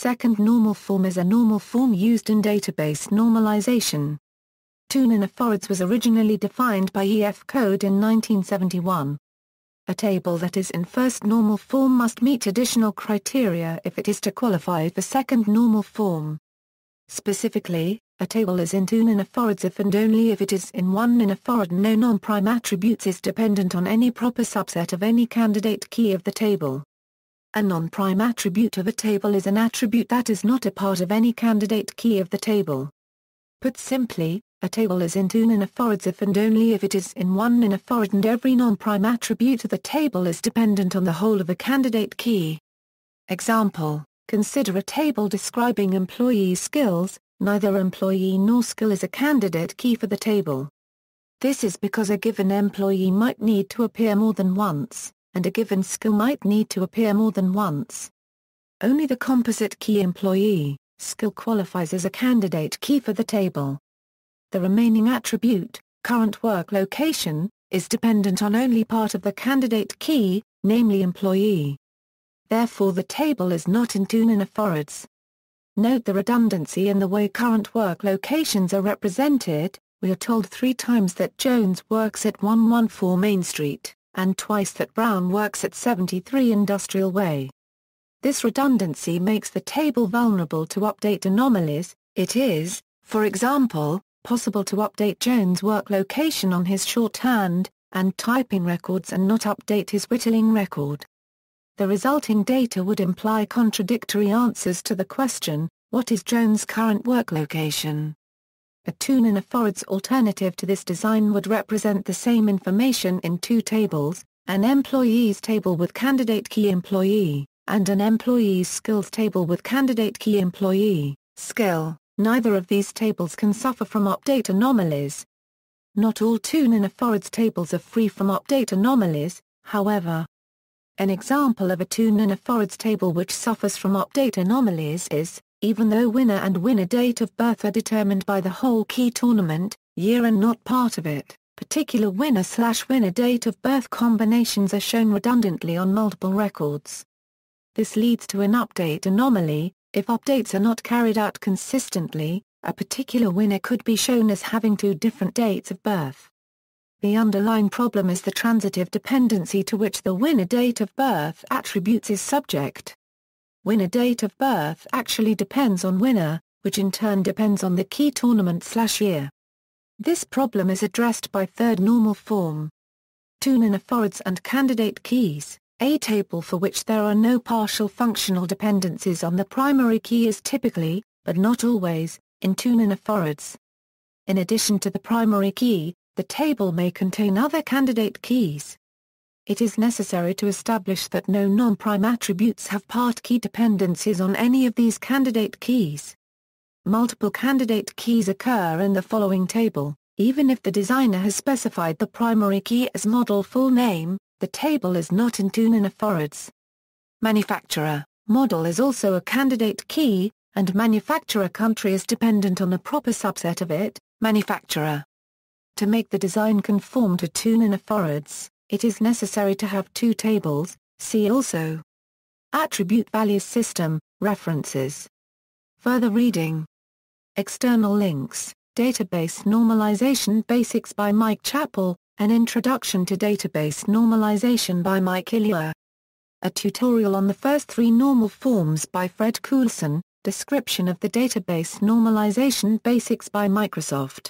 second normal form is a normal form used in database normalization. 2 nanofarads was originally defined by EF code in 1971. A table that is in first normal form must meet additional criteria if it is to qualify for second normal form. Specifically, a table is in 2 nanofarads if and only if it is in 1 nanofarad. No non-prime attributes is dependent on any proper subset of any candidate key of the table. A non-prime attribute of a table is an attribute that is not a part of any candidate key of the table. Put simply, a table is in 2 nanofarads if and only if it is in 1 nanofarad and every non-prime attribute of the table is dependent on the whole of a candidate key. Example: consider a table describing employee skills. Neither employee nor skill is a candidate key for the table. This is because a given employee might need to appear more than once, and a given skill might need to appear more than once. Only the composite key employee skill qualifies as a candidate key for the table. The remaining attribute, current work location, is dependent on only part of the candidate key, namely employee. Therefore the table is not in 2 nanofarads. Note the redundancy in the way current work locations are represented. We are told 3 times that Jones works at 114 Main Street, and twice that Brown works at 73 Industrial Way. This redundancy makes the table vulnerable to update anomalies. It is, for example, possible to update Jones' work location on his shorthand and typing records and not update his whittling record. The resulting data would imply contradictory answers to the question, what is Jones' current work location? A 2 nanofarads alternative to this design would represent the same information in 2 tables, an employees table with candidate key employee, and an employees skills table with candidate key employee, skill. Neither of these tables can suffer from update anomalies. Not all 2 nanofarads tables are free from update anomalies, however. An example of a 2 nanofarads table which suffers from update anomalies is, even though winner and winner date of birth are determined by the whole key tournament, year and not part of it, particular winner/winner date of birth combinations are shown redundantly on multiple records. This leads to an update anomaly. If updates are not carried out consistently, a particular winner could be shown as having 2 different dates of birth. The underlying problem is the transitive dependency to which the winner date of birth attributes is subject. Winner date of birth actually depends on winner, which in turn depends on the key tournament/year. This problem is addressed by third normal form. 2 nanofarads and candidate keys. A table for which there are no partial functional dependencies on the primary key is typically, but not always, in 2 nanofarads. In addition to the primary key, the table may contain other candidate keys. It is necessary to establish that no non-prime attributes have part key dependencies on any of these candidate keys. Multiple candidate keys occur in the following table. Even if the designer has specified the primary key as model full name, the table is not in 2 nanofarads. Manufacturer, model is also a candidate key, and manufacturer country is dependent on a proper subset of it, manufacturer. To make the design conform to 2 nanofarads, it is necessary to have 2 tables, see also. Attribute values system, references. Further reading. External links, Database Normalization Basics by Mike Chappell, An Introduction to Database Normalization by Mike Ilya. A tutorial on the first 3 normal forms by Fred Coulson, Description of the Database Normalization Basics by Microsoft.